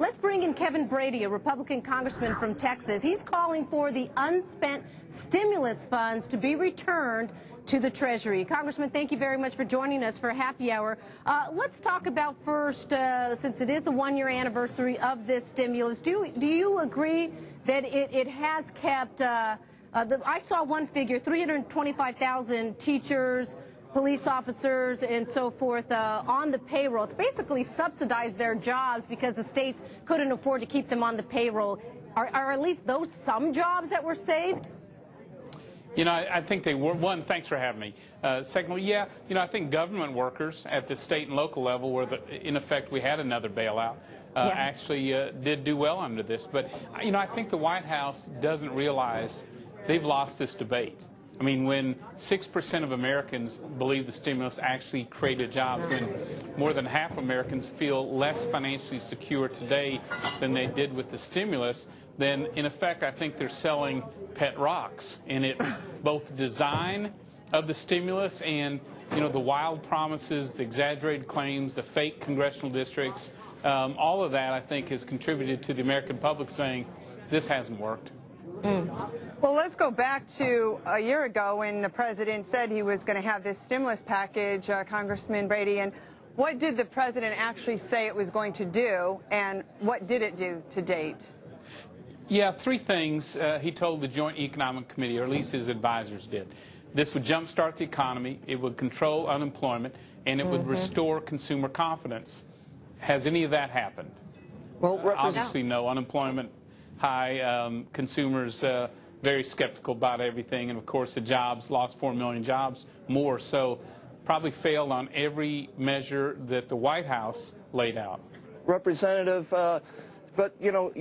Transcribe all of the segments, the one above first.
Let's bring in Kevin Brady, a Republican congressman from Texas. He's calling for the unspent stimulus funds to be returned to the Treasury. Congressman, thank you very much for joining us for Happy Hour. Let's talk about first, since it is the one-year anniversary of this stimulus, do you agree that it has kept, I saw one figure, 325,000 teachers, police officers, and so forth on the payroll. It's basically subsidized their jobs because the states couldn't afford to keep them on the payroll. Are at least those some jobs that were saved? You know, I think they were. One, thanks for having me. Secondly, yeah, you know, I think government workers at the state and local level, where in effect we had another bailout, actually did do well under this. But, you know, I think the White House doesn't realize they've lost this debate. I mean, when 6% of Americans believe the stimulus actually created jobs, when more than half of Americans feel less financially secure today than they did with the stimulus, then in effect I think they're selling pet rocks. And it's both the design of the stimulus and, you know, the wild promises, the exaggerated claims, the fake congressional districts, all of that I think has contributed to the American public saying this hasn't worked. Well, let's go back to a year ago when the president said he was going to have this stimulus package, Congressman Brady, and what did the president actually say it was going to do, and what did it do to date? Yeah, three things he told the Joint Economic Committee, or at least his advisors did. This would jumpstart the economy, it would control unemployment, and it would restore consumer confidence. Has any of that happened? Well, obviously no. Unemployment high, consumers very skeptical about everything, and of course the jobs, lost 4 million jobs more, so probably failed on every measure that the White House laid out. Representative, but you know,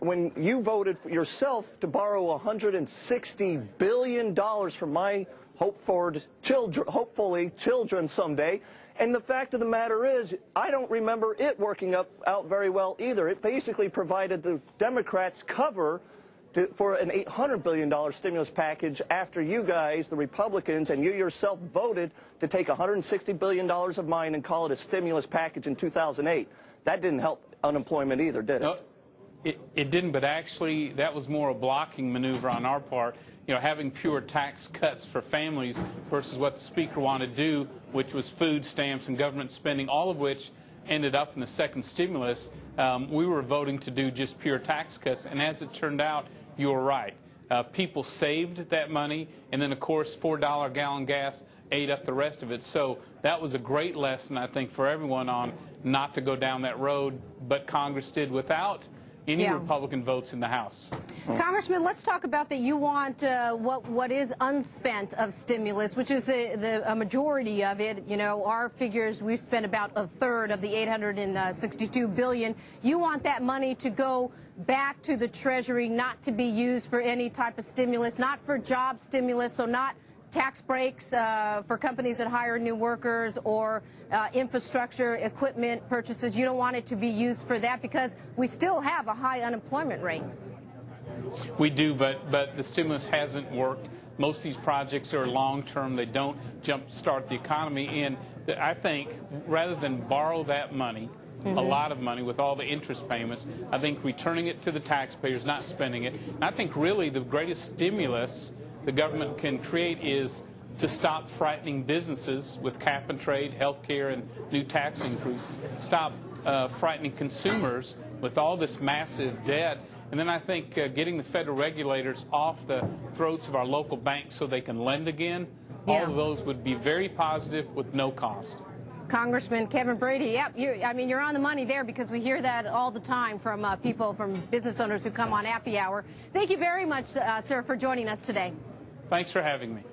when you voted for yourself to borrow $160 billion from my hopefully children someday, and the fact of the matter is, I don't remember it working out very well either. It basically provided the Democrats cover for an $800 billion stimulus package after you guys, the Republicans, and you yourself voted to take $160 billion of mine and call it a stimulus package in 2008. That didn't help unemployment either, did it? No, it didn't, but actually that was more a blocking maneuver on our part. You know, having pure tax cuts for families versus what the Speaker wanted to do, which was food stamps and government spending, all of which ended up in the second stimulus. We were voting to do just pure tax cuts, and as it turned out, you were right. People saved that money, and then, of course, $4 a gallon gas ate up the rest of it. So that was a great lesson, I think, for everyone on not to go down that road, but Congress did without any Republican votes in the House. Congressman, let's talk about that. You want what is unspent of stimulus, which is a majority of it. You know, our figures, we've spent about a third of the $862 billion. You want that money to go back to the Treasury, not to be used for any type of stimulus, not for job stimulus, so not tax breaks for companies that hire new workers or infrastructure equipment purchases. You don't want it to be used for that because we still have a high unemployment rate. We do, but the stimulus hasn't worked. Most of these projects are long-term. They don't jumpstart the economy. And I think rather than borrow that money, a lot of money with all the interest payments, I think returning it to the taxpayers, not spending it. And I think really the greatest stimulus the government can create is to stop frightening businesses with cap and trade, health care, and new tax increases. Stop frightening consumers with all this massive debt. And then I think getting the federal regulators off the throats of our local banks so they can lend again, all of those would be very positive with no cost. Congressman Kevin Brady, I mean, you're on the money there because we hear that all the time from people, from business owners who come on Happy Hour. Thank you very much, sir, for joining us today. Thanks for having me.